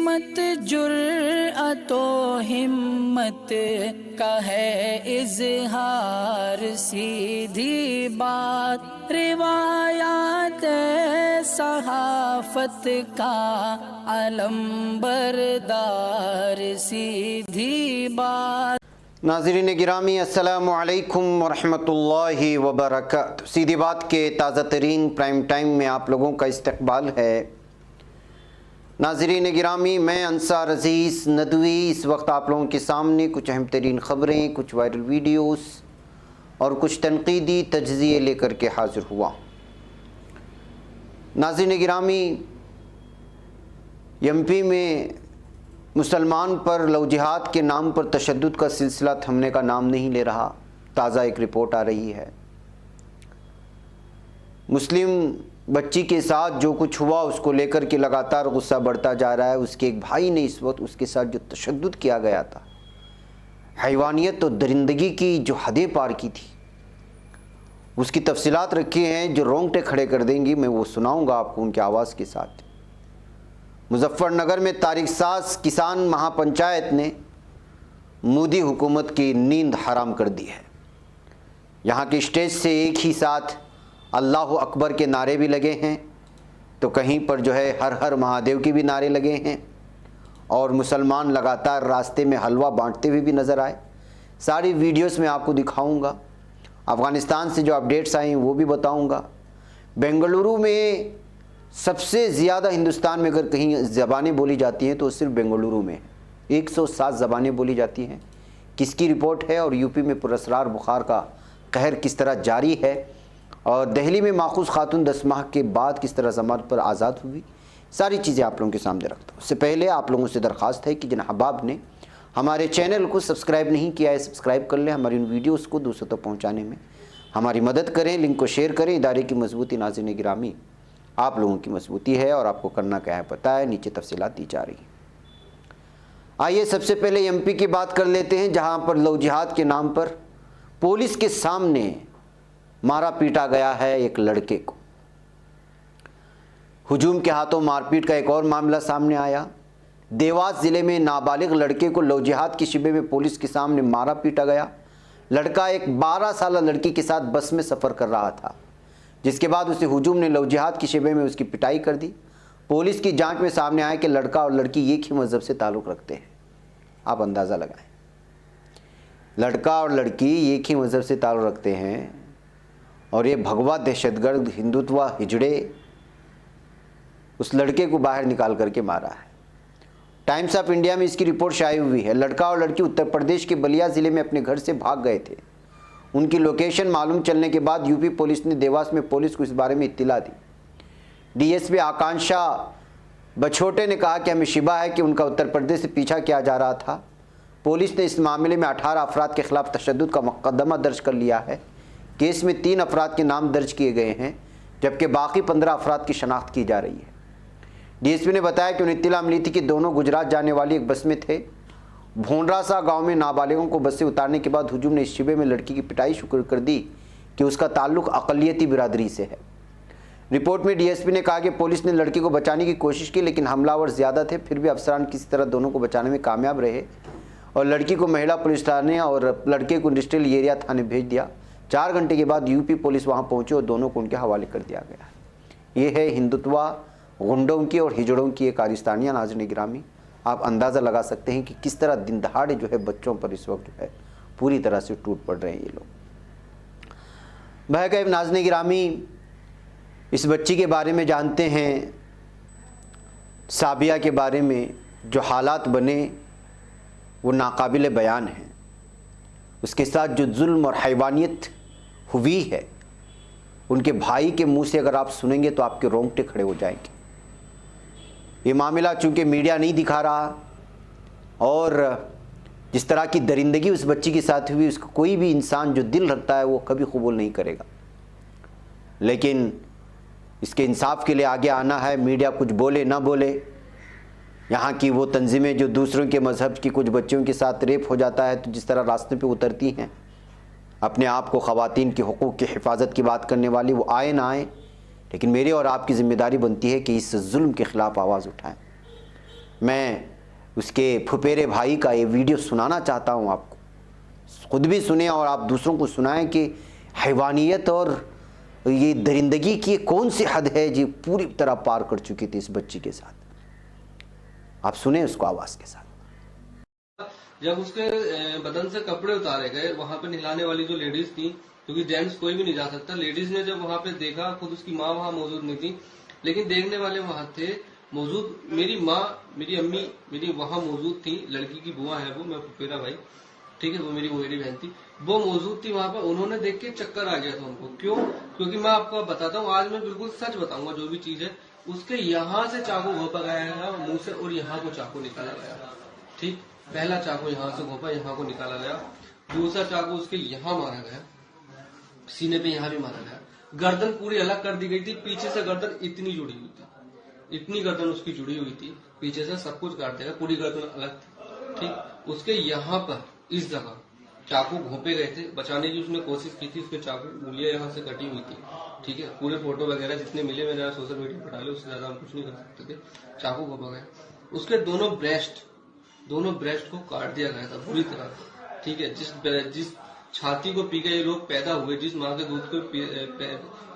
कीमत जुर्अतो हिम्मत का है इजहार, सीधी बात रिवायात सहाफत का अलम बरदार, सीधी बात। नाज़रीन गिरामी अस्सलामु अलैकुम वरहमतुल्लाहि वबरकातुहू। सीधी बात के ताज़ा तरीन प्राइम टाइम में आप लोगों का इस्तकबाल है। नाज़रीन गिरामी, मैं अंसार अज़ीज़ नदवी इस वक्त आप लोगों के सामने कुछ अहम तरीन ख़बरें, कुछ वायरल वीडियोस और कुछ तनक़ीदी तज्ज़िये लेकर के हाज़िर हुआ। नाज़रीन गिरामी, एमपी में मुसलमान पर लव जिहाद के नाम पर तशद्दुद का सिलसिला थमने का नाम नहीं ले रहा। ताज़ा एक रिपोर्ट आ रही है, मुस्लिम बच्ची के साथ जो कुछ हुआ उसको लेकर के लगातार गुस्सा बढ़ता जा रहा है। उसके एक भाई ने इस वक्त उसके साथ जो तशद्दुद किया गया था, हैवानियत और दरिंदगी की जो हदें पार की थी, उसकी तफसीलात रखी हैं जो रोंगटे खड़े कर देंगी। मैं वो सुनाऊंगा आपको उनकी आवाज़ के साथ। मुजफ्फरनगर में तारीख साज किसान महापंचायत ने मोदी हुकूमत की नींद हराम कर दी है। यहाँ के स्टेज से एक ही साथ अल्लाह अकबर के नारे भी लगे हैं, तो कहीं पर जो है हर हर महादेव के भी नारे लगे हैं, और मुसलमान लगातार रास्ते में हलवा बांटते हुए भी नज़र आए। सारी वीडियोस में आपको दिखाऊंगा। अफ़गानिस्तान से जो अपडेट्स आई हैं वो भी बताऊंगा। बेंगलुरु में सबसे ज़्यादा हिंदुस्तान में अगर कहीं ज़बानें बोली जाती हैं तो सिर्फ बेंगलुरु में 107 ज़बानें बोली जाती हैं। किसकी रिपोर्ट है और यूपी में पुरअसरार बुखार का कहर किस तरह जारी है, और दिल्ली में माखूज़ खातून 10 माह के बाद किस तरह ज़मानत पर आज़ाद हुई, सारी चीज़ें आप लोगों के सामने रखता हूँ। उससे पहले आप लोगों से दरख्वास्त है कि जिन अहबाब ने हमारे चैनल को सब्सक्राइब नहीं किया है, सब्सक्राइब कर लें। हमारी उन वीडियोस को दूसरों तक पहुँचाने में हमारी मदद करें, लिंक को शेयर करें। इदारे की मजबूती नाज़रीन गिरामी आप लोगों की मजबूती है, और आपको करना क्या है पता है, नीचे तफसीलात दी जा रही हैं। आइए सबसे पहले एमपी की बात कर लेते हैं, जहाँ पर लव जिहाद के नाम पर पुलिस के सामने मारा पीटा गया है एक लड़के को। हुजूम के हाथों मारपीट का एक और मामला सामने आया। देवास ज़िले में नाबालिग लड़के को लव जिहाद की शिबे में पुलिस के सामने मारा पीटा गया। लड़का एक 12 साल लड़की के साथ बस में सफ़र कर रहा था, जिसके बाद उसे हुजूम ने लव जिहाद की शिबे में उसकी पिटाई कर दी। पुलिस की जांच में सामने आया कि लड़का और लड़की एक ही मज़हब से ताल्लुक़ रखते हैं। आप अंदाज़ा लगाएं, लड़का और लड़की एक ही मज़हब से ताल्लुक़ रखते हैं, और ये भगवा दहशतगर्द हिंदुत्व हिजड़े उस लड़के को बाहर निकाल करके मारा है। टाइम्स ऑफ इंडिया में इसकी रिपोर्ट शाये हुई है। लड़का और लड़की उत्तर प्रदेश के बलिया ज़िले में अपने घर से भाग गए थे। उनकी लोकेशन मालूम चलने के बाद यूपी पुलिस ने देवास में पुलिस को इस बारे में इत्तिला दी। डीएसपी आकांक्षा बछोटे ने कहा कि हमें शिबा है कि उनका उत्तर प्रदेश से पीछा किया जा रहा था। पुलिस ने इस मामले में 18 अफराद के खिलाफ तशद्दुद का मुकदमा दर्ज कर लिया है। केस में 3 अफराद के नाम दर्ज किए गए हैं, जबकि बाकी 15 अफराद की शनाख्त की जा रही है। डीएसपी ने बताया कि उन्हें इत्तिला मिली थी कि दोनों गुजरात जाने वाली एक बस में थे। भोंडरासा गांव में नाबालिगों को बस से उतारने के बाद हुजूम ने इस शिबे में लड़की की पिटाई शुरू कर दी कि उसका ताल्लुक अक़लियती बिरादरी से है। रिपोर्ट में डीएसपी ने कहा कि पुलिस ने लड़की को बचाने की कोशिश की, लेकिन हमलावर ज़्यादा थे। फिर भी अफसरान किसी तरह दोनों को बचाने में कामयाब रहे और लड़की को महिला पुलिस थाने और लड़के को इंडस्ट्रियल एरिया थाने भेज दिया। 4 घंटे के बाद यूपी पुलिस वहां पहुंची और दोनों को उनके हवाले कर दिया गया। ये है हिंदुत्वा गुंडों की और हिजड़ों की एक कारस्तानियाँ। नाज़रीन गिरामी, आप अंदाज़ा लगा सकते हैं कि किस तरह दिन दहाड़े जो है बच्चों पर इस वक्त जो है पूरी तरह से टूट पड़ रहे हैं ये लोग। बहरकैफ नाज़रीन गिरामी, इस बच्ची के बारे में जानते हैं, साबिया के बारे में जो हालात बने वो नाकाबिल बयान हैं। उसके साथ जो जुल्म और हैवानियत हुई है, उनके भाई के मुंह से अगर आप सुनेंगे तो आपके रोंगटे खड़े हो जाएंगे। ये मामला चूँकि मीडिया नहीं दिखा रहा, और जिस तरह की दरिंदगी उस बच्ची के साथ हुई, उसको कोई भी इंसान जो दिल रखता है वो कभी कबूल नहीं करेगा। लेकिन इसके इंसाफ के लिए आगे आना है। मीडिया कुछ बोले ना बोले, यहाँ की वो तंजीमें जो दूसरों के मज़हब की कुछ बच्चियों के साथ रेप हो जाता है तो जिस तरह रास्ते पे उतरती हैं, अपने आप को ख़वातीन के हुकूक़ की हिफाजत की बात करने वाली, वो आए ना आए, लेकिन मेरी और आपकी ज़िम्मेदारी बनती है कि इस जुल्म के ख़िलाफ़ आवाज़ उठाएं। मैं उसके फुफेरे भाई का ये वीडियो सुनाना चाहता हूँ आपको, खुद भी सुने और आप दूसरों को सुनाएं कि हैवानियत और ये दरिंदगी की कौन सी हद है जी पूरी तरह पार कर चुकी थी इस बच्ची के साथ। आप सुने उसको आवाज़ के साथ। जब उसके बदन से कपड़े उतारे गए, वहां पे नहलाने वाली जो लेडीज थी, क्योंकि जेंट्स कोई भी नहीं जा सकता, लेडीज ने जब वहां पे देखा, खुद उसकी माँ वहां मौजूद नहीं थी, लेकिन देखने वाले वहां थे मौजूद। मेरी माँ, मेरी अम्मी मेरी वहां मौजूद थी, लड़की की बुआ है वो, मैं फुफेरा भाई, ठीक है, वो मेरी मोहरी बहन थी, वो मौजूद थी वहां पर। उन्होंने देख के चक्कर आ गया था उनको। क्यों? क्योंकि मैं आपको बताता हूँ, आज मैं बिल्कुल सच बताऊंगा जो भी चीज है। उसके यहाँ से चाकू घोंपा गया है मुंह से, और यहाँ को चाकू निकाला गया। ठीक, पहला चाकू यहाँ से घोंपा, यहाँ को निकाला गया। दूसरा चाकू उसके यहाँ मारा गया, सीने पे यहाँ भी मारा गया। गर्दन पूरी अलग कर दी गई थी, पीछे से गर्दन इतनी जुड़ी हुई थी, इतनी गर्दन उसकी जुड़ी हुई थी, पीछे से सब कुछ काट देगा, पूरी गर्दन अलग थी। ठीक, उसके यहाँ पर इस जगह चाकू घोंपे गए थे। बचाने की उसने कोशिश की थी, उसके चाकू उंगलियां यहाँ से कटी हुई थी। ठीक है, पूरे फोटो वगैरह जितने मिले मैंने सोशल मीडिया पर डाले, उससे ज्यादा हम कुछ नहीं कर सकते थे। चाकू घोंपा गया। उसके दोनों ब्रेस्ट को काट दिया गया था बुरी तरह से। ठीक है, जिस छाती को पी के ये लोग पैदा हुए, जिस माँ के दूध को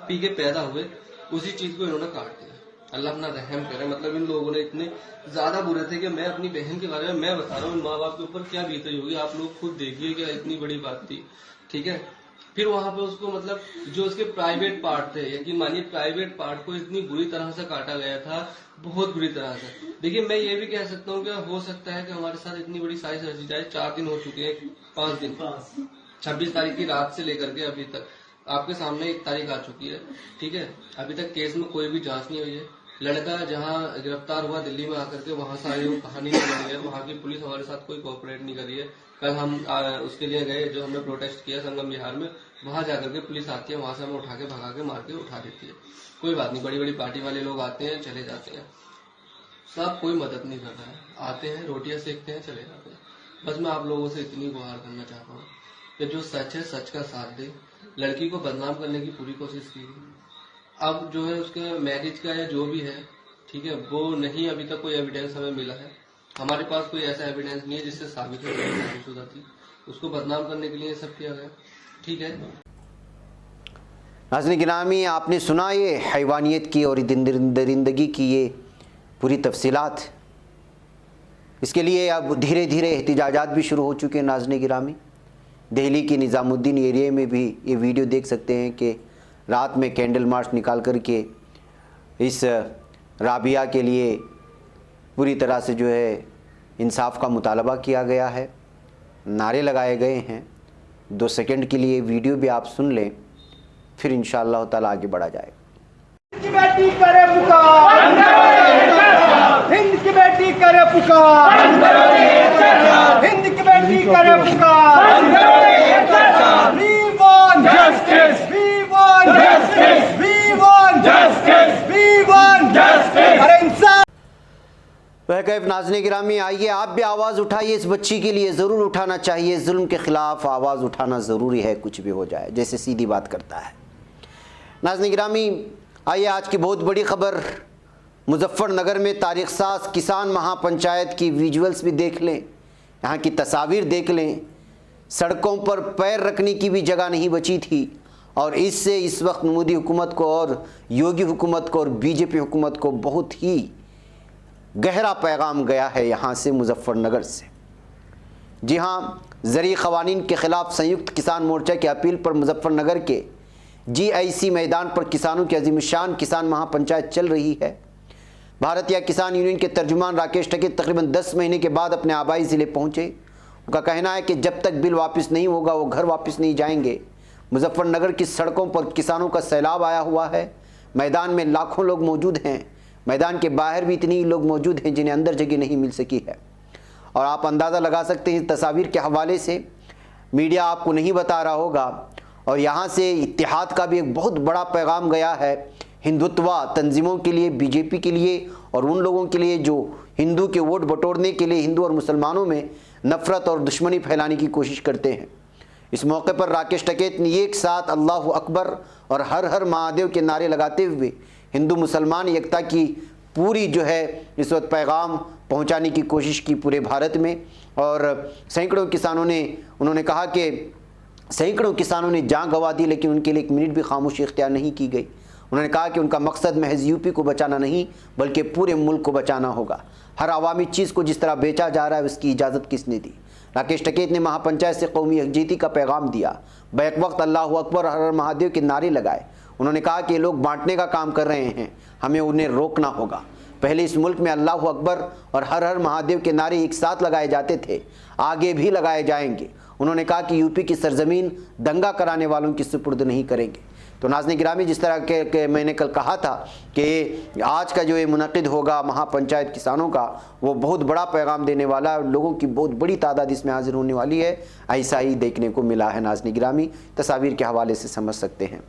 पी के पैदा हुए, उसी चीज को इन्होंने काट दिया। अल्लाह अपना रहम करे। मतलब इन लोगों ने इतने ज्यादा बुरे थे कि मैं अपनी बहन के बारे में मैं बता रहा हूँ, माँ बाप के ऊपर क्या बीती होगी आप लोग खुद देखिए, क्या इतनी बड़ी बात थी। ठीक है, फिर वहां पे उसको मतलब जो उसके प्राइवेट पार्ट थे, यकीन मानिए प्राइवेट पार्ट को इतनी बुरी तरह से काटा गया था, बहुत बुरी तरह से। देखिए, मैं ये भी कह सकता हूँ कि हो सकता है कि हमारे साथ इतनी बड़ी साइज रची जाए। 4 दिन हो चुके हैं, 5 दिन, 26 तारीख की रात से लेकर के अभी तक आपके सामने 1 तारीख आ चुकी है। ठीक है, अभी तक केस में कोई भी जांच नहीं हुई है। लड़का जहां गिरफ्तार हुआ दिल्ली में आकर के, वहां सारी वो कहानी नहीं बनी है। वहां की पुलिस हमारे साथ कोई कोऑपरेट नहीं कर रही है। कल हम उसके लिए गए, जो हमने प्रोटेस्ट किया संगम बिहार में, वहां जाकर के पुलिस आती है, वहां से हमें उठा के भगा के मार के उठा देती है। कोई बात नहीं, बड़ी बड़ी पार्टी वाले लोग आते हैं चले जाते हैं, सब कोई मदद नहीं कर रहा है। आते हैं, रोटियां सेकते हैं, चले जाते हैं। बस मैं आप लोगों से इतनी गुहार करना चाहता हूँ कि जो सच है सच का साथ दे। लड़की को बदनाम करने की पूरी कोशिश की, अब जो है उसके मैरिज का या जो भी है, ठीक है, वो नहीं, अभी तक कोई एविडेंस हमें मिला है। हमारे पास कोई ऐसा एविडेंस नहीं है जिससे साबित हो शादीशुदा थी। उसको बदनाम करने के लिए सब किया गया। ठीक है, नाज़रीन गिरामी, आपने सुना ये हैवानियत की और दरिंदगी की ये पूरी तफसीलात। इसके लिए अब धीरे धीरे एहतिजाजात भी शुरू हो चुके हैं। नाज़रीन गिरामी, दिल्ली की निज़ामुद्दीन एरिया में भी ये वीडियो देख सकते हैं कि रात में कैंडल मार्च निकाल कर के इस राबिया के लिए पूरी तरह से जो है इंसाफ का मुतालबा किया गया है, नारे लगाए गए हैं। 2 सेकंड के लिए वीडियो भी आप सुन लें, फिर इंशाअल्लाह ताला आगे बढ़ा जाएगा। हिंद की बेटी करे पुकार, हिंद की बेटी करे पुकार, हिंद की बेटी करे पुकार। We want justice, we want justice, we want justice, we want justice। अरे इंसाफ। वह नाज़रीन गिरामी, आइए आप भी आवाज़ उठाइए, इस बच्ची के लिए ज़रूर उठाना चाहिए। जुल्म के ख़िलाफ़ आवाज़ उठाना ज़रूरी है, कुछ भी हो जाए, जैसे सीधी बात करता है। नाज़रीन गिरामी, आइए आज की बहुत बड़ी ख़बर, मुजफ्फरनगर में तारीख़ साज़ किसान महापंचायत की विजुअल्स भी देख लें, यहाँ की तस्वीर देख लें। सड़कों पर पैर रखने की भी जगह नहीं बची थी, और इससे इस वक्त मोदी हुकूमत को और योगी हुकूमत को और बीजेपी हुकूमत को बहुत ही गहरा पैगाम गया है यहाँ से, मुजफ्फरनगर से। जी हाँ, ज़री क़वानीन के ख़िलाफ़ संयुक्त किसान मोर्चा की अपील पर मुजफ्फरनगर के GIC मैदान पर किसानों की अज़ीमुश्शान किसान महापंचायत चल रही है। भारतीय किसान यूनियन के तर्जुमान राकेश टकेत तकरीबन 10 महीने के बाद अपने आबाई ज़िले पहुँचे। उनका कहना है कि जब तक बिल वापस नहीं होगा वो घर वापस नहीं जाएंगे। मुजफ्फरनगर की सड़कों पर किसानों का सैलाब आया हुआ है। मैदान में लाखों लोग मौजूद हैं, मैदान के बाहर भी इतनी लोग मौजूद हैं जिन्हें अंदर जगह नहीं मिल सकी है। और आप अंदाज़ा लगा सकते हैं, तस्वीर के हवाले से मीडिया आपको नहीं बता रहा होगा, और यहाँ से इत्तेहाद का भी एक बहुत बड़ा पैगाम गया है हिंदुत्वा तंजीमों के लिए, बीजेपी के लिए, और उन लोगों के लिए जो हिंदू के वोट बटोरने के लिए हिंदू और मुसलमानों में नफ़रत और दुश्मनी फैलाने की कोशिश करते हैं। इस मौके पर राकेश टकेत ने एक साथ अल्लाह अकबर और हर हर महादेव के नारे लगाते हुए हिंदू मुसलमान एकता की पूरी जो है इस वक्त पैगाम पहुंचाने की कोशिश की पूरे भारत में। और सैकड़ों किसानों ने, उन्होंने कहा कि सैकड़ों किसानों ने जान गंवा दी, लेकिन उनके लिए एक मिनट भी खामोशी इख्तियार नहीं की गई। उन्होंने कहा कि उनका मकसद महज यूपी को बचाना नहीं बल्कि पूरे मुल्क को बचाना होगा। हर आवामी चीज़ को जिस तरह बेचा जा रहा है उसकी इजाज़त किसने दी? राकेश टिकैत ने महापंचायत से कौमी यकजहती का पैगाम दिया, बैक वक्त अल्लाह अकबर हर हर महादेव के नारे लगाए। उन्होंने कहा कि ये लोग बांटने का काम कर रहे हैं, हमें उन्हें रोकना होगा। पहले इस मुल्क में अल्लाह अकबर और हर हर महादेव के नारे एक साथ लगाए जाते थे, आगे भी लगाए जाएंगे। उन्होंने कहा कि यूपी की सरजमीन दंगा कराने वालों की सुपुर्द नहीं करेंगे। तो नाज़रीन गिरामी, जिस तरह के मैंने कल कहा था कि आज का जो ये मुनक़िद होगा महापंचायत किसानों का, वो बहुत बड़ा पैगाम देने वाला है, लोगों की बहुत बड़ी तादाद इसमें हाजिर होने वाली है। ऐसा ही देखने को मिला है नाज़रीन गिरामी, तस्वीर के हवाले से समझ सकते हैं।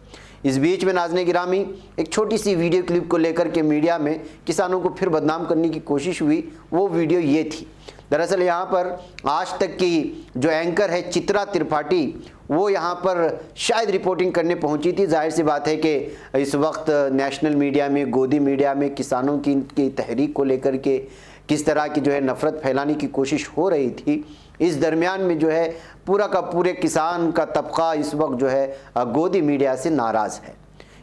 इस बीच में नाज़रीन गिरामी एक छोटी सी वीडियो क्लिप को लेकर के मीडिया में किसानों को फिर बदनाम करने की कोशिश हुई। वो वीडियो ये थी, दरअसल यहाँ पर आज तक की जो एंकर है चित्रा त्रिपाठी, वो यहाँ पर शायद रिपोर्टिंग करने पहुँची थी। जाहिर सी बात है कि इस वक्त नेशनल मीडिया में, गोदी मीडिया में किसानों की तहरीक को लेकर के किस तरह की जो है नफ़रत फैलाने की कोशिश हो रही थी। इस दरमियान में जो है पूरा का पूरे किसान का तबका इस वक्त जो है गोदी मीडिया से नाराज़ है।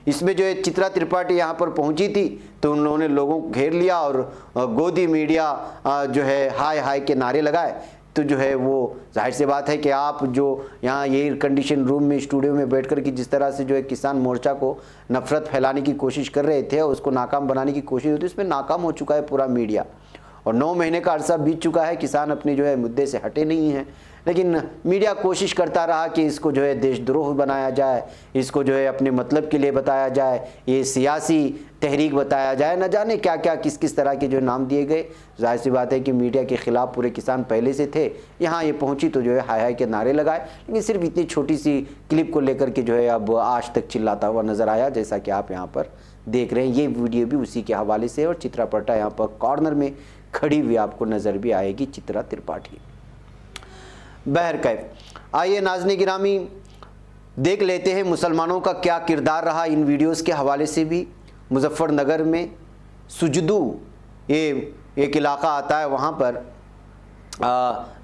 इसमें जो है चित्रा त्रिपाठी यहाँ पर पहुँची थी तो उन्होंने लोगों को घेर लिया और गोदी मीडिया जो है हाय हाय के नारे लगाए। तो जो है वो जाहिर सी बात है कि आप जो यहाँ एयर कंडीशन रूम में स्टूडियो में बैठकर कि जिस तरह से जो है किसान मोर्चा को नफ़रत फैलाने की कोशिश कर रहे थे, उसको नाकाम बनाने की कोशिश होती है, इसमें नाकाम हो चुका है पूरा मीडिया। और 9 महीने का अरसा बीत चुका है, किसान अपने जो है मुद्दे से हटे नहीं हैं, लेकिन मीडिया कोशिश करता रहा कि इसको जो है देशद्रोह बनाया जाए, इसको जो है अपने मतलब के लिए बताया जाए, ये सियासी तहरीक बताया जाए, न जाने क्या क्या किस किस तरह के जो नाम दिए गए। जाहिर सी बात है कि मीडिया के ख़िलाफ़ पूरे किसान पहले से थे, यहाँ ये पहुँची तो जो है हाय हाय के नारे लगाए। लेकिन सिर्फ इतनी छोटी सी क्लिप को लेकर के जो है अब आज तक चिल्लाता हुआ नज़र आया, जैसा कि आप यहाँ पर देख रहे हैं। ये वीडियो भी उसी के हवाले से है और चित्रा पट्टा यहाँ पर कॉर्नर में खड़ी हुई आपको नज़र भी आएगी, चित्रा त्रिपाठी। बहरकैफ आइए नाज़रीन गिरामी देख लेते हैं मुसलमानों का क्या किरदार रहा इन वीडियोस के हवाले से भी। मुजफ्फरनगर में सुजदू ये एक इलाका आता है, वहाँ पर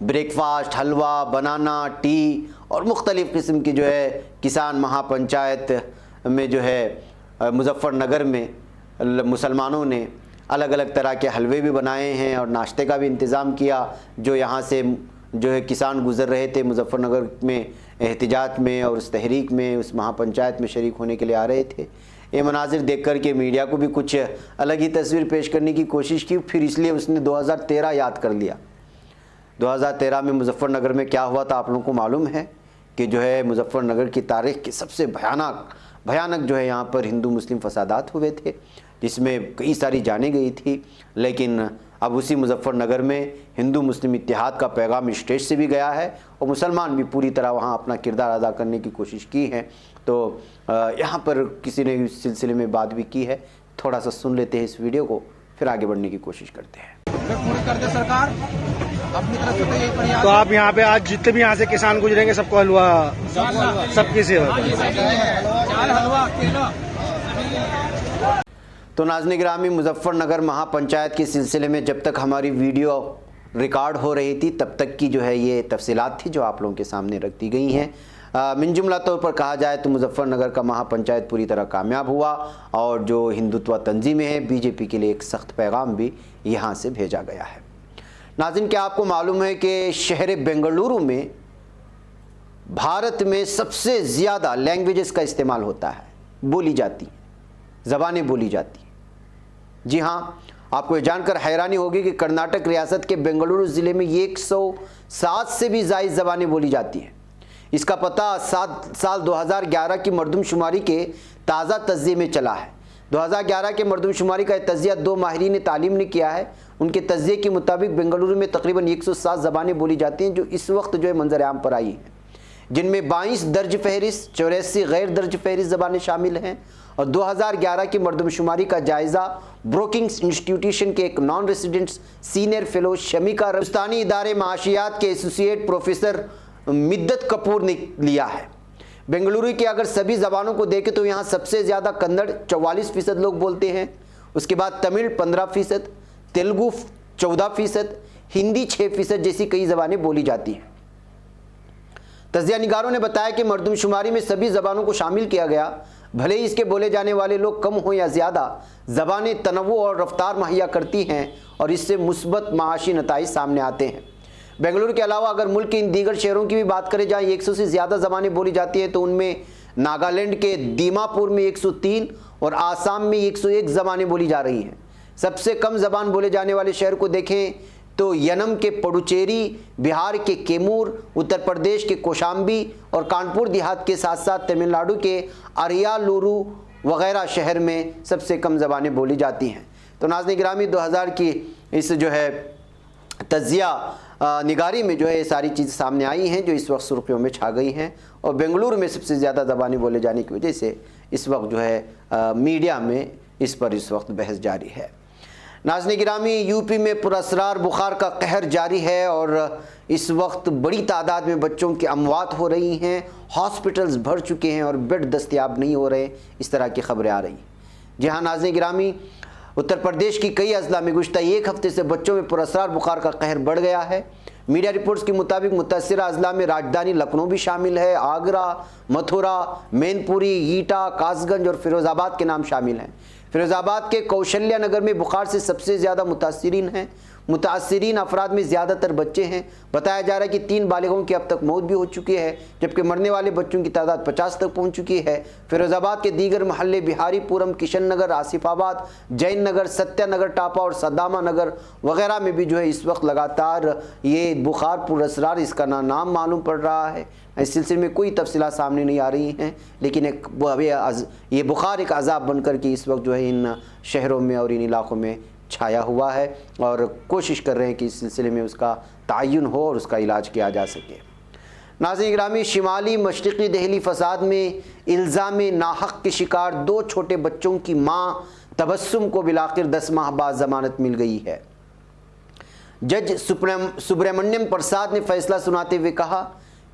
ब्रेकफास्ट, हलवा, बनाना, टी और मुख्तलिफ़ किस्म की जो है किसान महापंचायत में जो है मुजफ्फरनगर में मुसलमानों ने अलग अलग तरह के हलवे भी बनाए हैं और नाश्ते का भी इंतज़ाम किया। जो यहाँ से जो है किसान गुज़र रहे थे मुजफ्फरनगर में एहतिजाज में और उस तहरीक में, उस महापंचायत में शरीक होने के लिए आ रहे थे। ये मनाजिर देख कर के मीडिया को भी कुछ अलग ही तस्वीर पेश करने की कोशिश की, फिर इसलिए उसने 2013 याद कर लिया। 2013 में मुजफ्फरनगर में क्या हुआ था आप लोगों को मालूम है कि जो है मुजफ्फरनगर की तारीख़ के सबसे भयानक जो है यहाँ पर हिंदू मुस्लिम फसादात हुए थे, जिसमें कई सारी जानें गई थी। लेकिन अब उसी मुजफ्फरनगर में हिंदू मुस्लिम इत्तेहाद का पैगाम स्टेज से भी गया है और मुसलमान भी पूरी तरह वहाँ अपना किरदार अदा करने की कोशिश की है। तो यहाँ पर किसी ने इस सिलसिले में बात भी की है, थोड़ा सा सुन लेते हैं इस वीडियो को, फिर आगे बढ़ने की कोशिश करते हैं। पूरी कर दे सरकार अपनी तरफ से तो यही प्रयास। तो आप यहाँ पे आज जितने भी यहाँ से किसान गुजरेंगे सबको हलवा, सबकी सेवा। हलवा केला। तो नाज़रीन गिरामी मुजफ्फरनगर महापंचायत के सिलसिले में जब तक हमारी वीडियो रिकॉर्ड हो रही थी तब तक की जो है ये तफसीलात थी जो आप लोगों के सामने रख दी गई हैं। मिन जुमला तौर पर कहा जाए तो मुजफ्फरनगर का महापंचायत पूरी तरह कामयाब हुआ और जो हिंदुत्व तंजीमें हैं बीजेपी के लिए एक सख्त पैगाम भी यहाँ से भेजा गया है। नाज़रीन क्या आपको मालूम है कि शहर बेंगलुरु में भारत में सबसे ज़्यादा लैंग्वेजेस का इस्तेमाल होता है, बोली जाती हैं, ज़बानें बोली जाती हैं। जी हाँ, आपको ये जानकर हैरानी होगी कि कर्नाटक रियासत के बेंगलुरु ज़िले में 107 से भी ज़ायद ज़बानें बोली जाती हैं। इसका पता साल 2011 की मरदमशुमारी के ताज़ा तज्ज़िये में चला है। 2011 के मरदमशुमारी का तज्ज़िया 2 माहिरीन तालीम ने किया है। उनके तज्ज़िये के मुताबिक बेंगलुरु में तकरीबन 107 ज़बानें बोली जाती हैं जो इस वक्त जो है मंजर आम पर आई हैं, जिनमें 22 दर्ज फहरिस्त, 84 गैर दर्ज फहरिस्त ज़बानें शामिल हैं। और 2011 की मरदमशुमारी का जायज़ा ब्रोकिंग्स इंस्टीट्यूशन के एक non resident senior fellow Shamika हिंदुस्तानी इदारे माशियात के एसोसिएट प्रोफेसर मिद्दत कपूर ने लिया है। बेंगलुरु की अगर सभी ज़बानों को देखें तो यहाँ सबसे ज़्यादा कन्नड़ 44% लोग बोलते हैं, उसके बाद तमिल 15%, तेलुगु 14%, हिंदी 6% जैसी कई ज़बानें बोली जाती हैं। तज्जिया निगारों ने बताया कि मरदमशुमारी में सभी ज़बानों को शामिल किया गया, भले ही इसके बोले जाने वाले लोग कम हो या ज़्यादा, ज़बानें तनव्वु और रफ्तार मुहैया करती हैं और इससे मुस्बत माशी नताइज सामने आते हैं। बेंगलुरु के अलावा अगर मुल्क के इन दीगर शहरों की भी बात करें जहाँ 100 से ज़्यादा ज़बानें बोली जाती हैं, तो उनमें नागालैंड के दीमापुर में 103 और आसाम में 101 ज़बानें बोली जा रही हैं। सबसे कम ज़बान बोले जाने वाले शहर को देखें तो यनम के पुडुचेरी, बिहार के कैमूर, उत्तर प्रदेश के कौशाम्बी और कानपुर देहात के साथ साथ तमिलनाडु के अरियालूरू वगैरह शहर में सबसे कम ज़बानें बोली जाती हैं। तो नाज़रीन गिरामी 2000 की इस जो है तज्जिया निगारी में जो है ये सारी चीज़ सामने आई हैं जो इस वक्त सुर्खियों में छा गई हैं और बेंगलुरु में सबसे ज़्यादा ज़बानें बोले जाने की वजह से इस वक्त जो है मीडिया में इस पर इस वक्त बहस जारी है। नाज़रीन गिरामी, यूपी में पुरअसरार बुखार का कहर जारी है और इस वक्त बड़ी तादाद में बच्चों की अमवात हो रही हैं, हॉस्पिटल्स भर चुके हैं और बेड दस्तयाब नहीं हो रहे, इस तरह की खबरें आ रही हैं। जी हाँ नाज़रीन गिरामी, उत्तर प्रदेश की कई अजला में गुज़श्ता एक हफ्ते से बच्चों में पुरअसरार बुखार का कहर बढ़ गया है। मीडिया रिपोर्ट्स के मुताबिक मुतासिरा अजला में राजधानी लखनऊ भी शामिल है, आगरा, मथुरा, मैनपुरी, ईटा, कासगंज और फिरोज़ाबाद के नाम शामिल हैं। फिरोज़ाबाद के कौशल्या नगर में बुखार से सबसे ज़्यादा मुतासिरीन हैं। मुतासिरीन अफराद में ज़्यादातर बच्चे हैं। बताया जा रहा है कि 3 बालिगों की अब तक मौत भी हो चुकी है, जबकि मरने वाले बच्चों की तादाद 50 तक पहुंच चुकी है। फिरोज़ाबाद के दीगर महल्ले बिहारीपुरम, किशन नगर, आसिफाबाद, जैन नगर, सत्यानगर टापा और सदामा नगर वगैरह में भी जो है इस वक्त लगातार ये बुखार पुरअसरार इसका नाम मालूम पड़ रहा है। इस सिलसिले में कोई तफसीलात सामने नहीं आ रही हैं, लेकिन ये बुखार एक अज़ाब बनकर के इस वक्त जो है इन शहरों में और इन इलाक़ों में छाया हुआ है और कोशिश कर रहे हैं कि इस सिलसिले में उसका तयन हो और उसका इलाज किया जा सके। नाज़रीन गिरामी, शिमाली मशरिक़ी दिल्ली फसाद में इल्ज़ाम नाहक के शिकार 2 छोटे बच्चों की मां तबस्सुम को बिलाखिर 10 माह बाद ज़मानत मिल गई है। जज सुब्रमण्यम प्रसाद ने फैसला सुनाते हुए कहा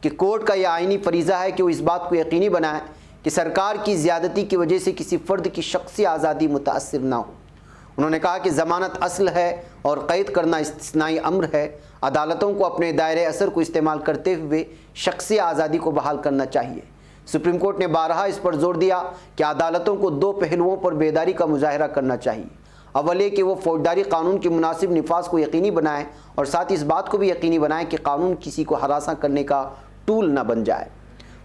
कि कोर्ट का यह आईनी फरीज़ा है कि वो इस बात को यकीनी बनाए कि सरकार की ज़्यादती की वजह से किसी फ़र्द की शख्सी आज़ादी मुतासिर ना हो। उन्होंने कहा कि ज़मानत असल है और क़ैद करना इस्तिस्नाई अम्र है। अदालतों को अपने दायरे असर को इस्तेमाल करते हुए शख्सी आज़ादी को बहाल करना चाहिए। सुप्रीम कोर्ट ने बारहा इस पर जोर दिया कि अदालतों को 2 पहलुओं पर बेदारी का मुजाहरा करना चाहिए। अव्वल ये कि वो फौजदारी कानून के मुनासिब निफाज को यकीनी बनाएं और साथ ही इस बात को भी यकीनी बनाएं कि कानून किसी को हरासा करने का टूल न बन जाए।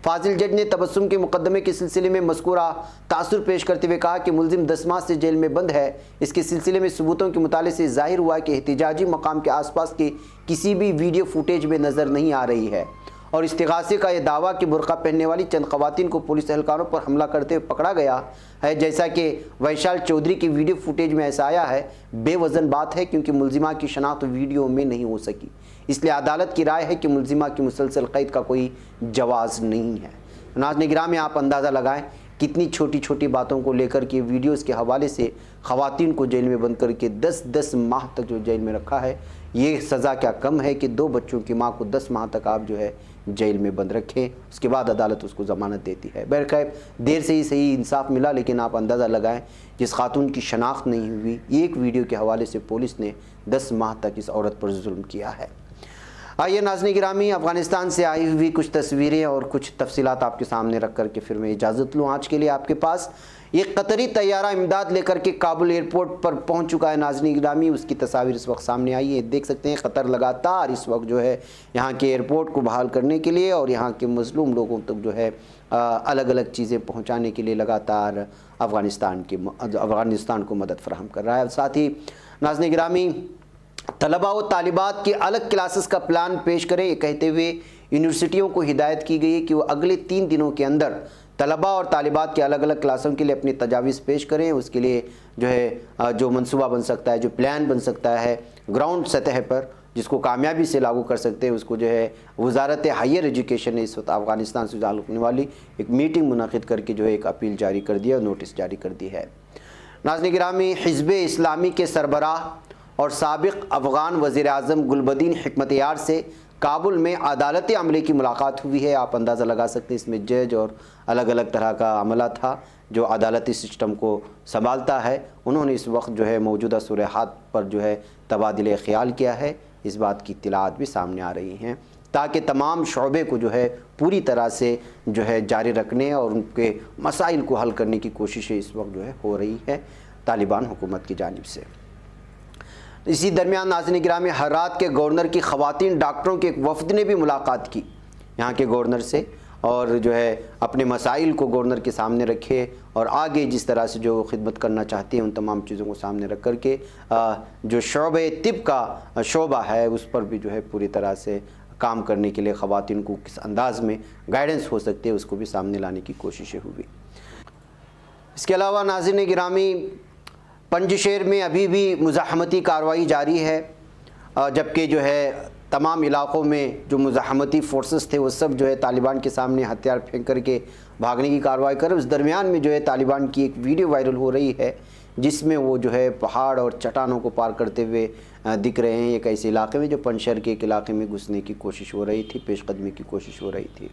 फाजिल जज ने तबस्सुम के मुकदमे के सिलसिले में मज़कूरा तासुर पेश करते हुए कहा कि मुलजिम 10 माह से जेल में बंद है। इसके सिलसिले में सबूतों के मुताले से जाहिर हुआ कि एहतिजाजी मकाम के आसपास के किसी भी वीडियो फुटेज में नज़र नहीं आ रही है और इस्तिगासे का यह दावा कि बुर्का पहनने वाली चंद ख़वातीन को पुलिस एहलकारों पर हमला करते हुए पकड़ा गया है, जैसा कि वैशाल चौधरी की वीडियो फुटेज में ऐसा आया है, बेवजन बात है क्योंकि मुलजिमा की शनाख्त वीडियो में नहीं हो सकी। इसलिए अदालत की राय है कि मुलजिमा की मुसलसल क़ैद का कोई जवाज़ नहीं है। नाज़रीन गिरामी, आप अंदाज़ा लगाएं कितनी छोटी छोटी बातों को लेकर के वीडियोस के हवाले से ख़वातीन को जेल में बंद करके 10-10 माह तक जो जेल में रखा है, ये सज़ा क्या कम है कि 2 बच्चों की माँ को 10 माह तक आप जो है जेल में बंद रखें, उसके बाद अदालत उसको ज़मानत देती है। बहरखैर देर से ही सही इंसाफ मिला, लेकिन आप अंदाज़ा लगाएं जिस खातून की शनाख्त नहीं हुई, एक वीडियो के हवाले से पुलिस ने 10 माह तक इस औरत पर जुल्म किया है। आइए नाज़रीन गिरामी, अफ़गानिस्तान से आई हुई कुछ तस्वीरें और कुछ तफसीलात आपके सामने रख कर के फिर मैं इजाज़त लूँ। आज के लिए आपके पास ये कतरी तैयारा इमदाद लेकर के काबुल एयरपोर्ट पर पहुंच चुका है। नाज़रीन गिरामी, उसकी तस्वीर इस वक्त सामने आई है। देख सकते हैं क़तर लगातार इस वक्त जो है यहाँ के एयरपोर्ट को बहाल करने के लिए और यहाँ के मज़लूम लोगों तक जो है अलग अलग चीज़ें पहुँचाने के लिए लगातार अफ़गानिस्तान को मदद फराहम कर रहा है। साथ ही नाज़रीन गिरामी, तलबा व तालिबात की अलग क्लासेस का प्लान पेश करें, ये कहते हुए यूनिवर्सिटियों को हिदायत की गई है कि वो अगले 3 दिनों के अंदर तलबा और तालिबात के अलग अलग क्लासों के लिए अपनी तजावीज़ पेश करें। उसके लिए जो है जो मंसूबा बन सकता है, जो प्लान बन सकता है ग्राउंड सतह पर, जिसको कामयाबी से लागू कर सकते हैं, उसको जो है वजारत हायर एजुकेशन ने इस वक्त अफ़गानिस्तान से ताल्लुक़ होने वाली एक मीटिंग मुनक़िद करके जो है एक अपील जारी कर दिया और नोटिस जारी कर दी है। नाज़रीन गिरामी, हिज़्ब इस्लामी के सरबराह और साबिक़ अफ़गान वज़ीर आज़म गुलबदीन हिकमतयार से काबुल में अदालती अमले की मुलाकात हुई है। आप अंदाज़ा लगा सकते हैं इसमें जज और अलग अलग तरह का अमला था जो अदालती सिस्टम को संभालता है। उन्होंने इस वक्त जो है मौजूदा सूरत पर जो है तबादले ख्याल किया है। इस बात की इत्तलात भी सामने आ रही हैं ताकि तमाम शोबे को जो है पूरी तरह से जो है जारी रखने और उनके मसाइल को हल करने की कोशिशें इस वक्त जो है हो रही है तालिबान हुकूमत की जानिब से। इसी दरमियान नाज़रीन गिरामी, हर्रात के गवर्नर की ख़वातीन डॉक्टरों के एक वफ़द ने भी मुलाकात की यहाँ के गवर्नर से और जो है अपने मसाइल को गवर्नर के सामने रखे और आगे जिस तरह से जो खिदमत करना चाहती हैं उन तमाम चीज़ों को सामने रख करके जो शोबे तिब का शोबा है उस पर भी जो है पूरी तरह से काम करने के लिए ख़वातीन को किस अंदाज़ में गाइडेंस हो सकती है उसको भी सामने लाने की कोशिशें हुई। इसके अलावा नाज़रीन गिरामी, पंजशेर में अभी भी मुज़ाहमती कार्रवाई जारी है, जबकि जो है तमाम इलाक़ों में जो मुज़ाहमती फोर्सेस थे वो सब जो है तालिबान के सामने हथियार फेंक करके भागने की कार्रवाई कर। उस दरमियान में जो है तालिबान की एक वीडियो वायरल हो रही है जिसमें वो जो है पहाड़ और चट्टानों को पार करते हुए दिख रहे हैं। एक ऐसे इलाके में जो पंजशेर के एक इलाके में घुसने की कोशिश हो रही थी, पेशकदमी की कोशिश हो रही थी।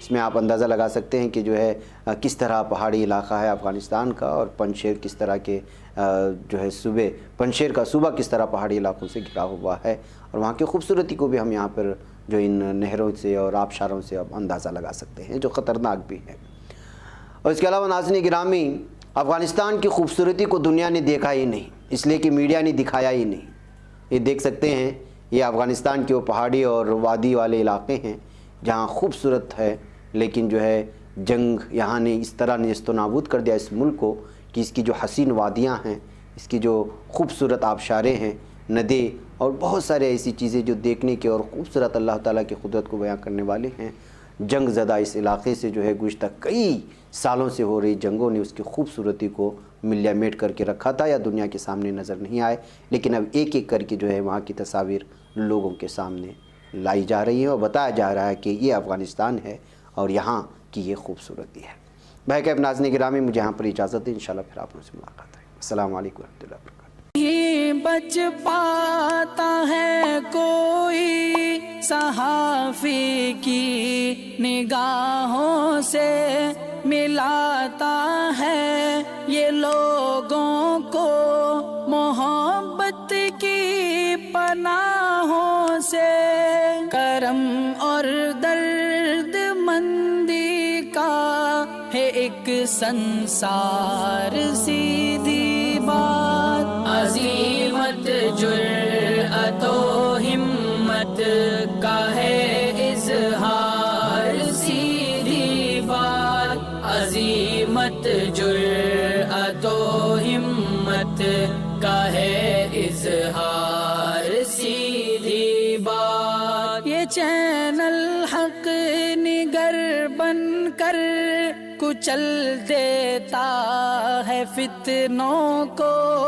इसमें आप अंदाज़ा लगा सकते हैं कि जो है किस तरह पहाड़ी इलाका है अफ़गानिस्तान का और पंजशेर किस तरह के जो है सूबे, पंजशेर का सूबा किस तरह पहाड़ी इलाकों से घिरा हुआ है और वहाँ की खूबसूरती को भी हम यहाँ पर जो इन नहरों से और आबशारों से अब अंदाज़ा लगा सकते हैं जो ख़तरनाक भी है। और इसके अलावा नाज़रीन गिरामी, अफ़गानिस्तान की खूबसूरती को दुनिया ने देखा ही नहीं, इसलिए कि मीडिया ने दिखाया ही नहीं। ये देख सकते हैं ये अफ़गानिस्तान के वो पहाड़ी और वादी वाले इलाके हैं जहाँ खूबसूरत है, लेकिन जो है जंग यहाँ ने इस तरह नेस्त नाबूद कर दिया इस मुल्क को कि इसकी जो हसीन वादियाँ हैं, इसकी जो खूबसूरत आबशारें हैं, नदी और बहुत सारे ऐसी चीज़ें जो देखने के और ख़ूबसूरत अल्लाह ताला की कुदरत को बयां करने वाले हैं। जंग ज़दा इस इलाक़े से जो है गुज़श्ता कई सालों से हो रही जंगों ने उसकी खूबसूरती को मिलियामेट करके रखा था या दुनिया के सामने नज़र नहीं आए, लेकिन अब एक एक करके जो है वहाँ की तस्वीर लोगों के सामने लाई जा रही है और बताया जा रहा है कि ये अफ़गानिस्तान है और यहाँ की ये खूबसूरती है। भाई कैब नाज़रीन गिरामी, मुझे यहाँ पर इजाज़त है, इंशाल्लाह फिर आप मुझसे मुलाकात है। अस्सलाम वालेकुम रहमतुल्लाहि व बरकातुहू। बच पाता है कोई सहाफ़ी की निगाहों से मिलाता है ये लोगों को मोहब्बत की पनाहों से। करम और दर्द मंदी का है एक संसार, सीधी बात अज़ीमत जुर्अतो हिम्मत का है इज़हार, सीधी बात अज़ीमत जुर्अतो हिम्मत का है इज़हार, सीधी बात। ये चैनल हक निगर बन कर कुचल देता है फितनों को।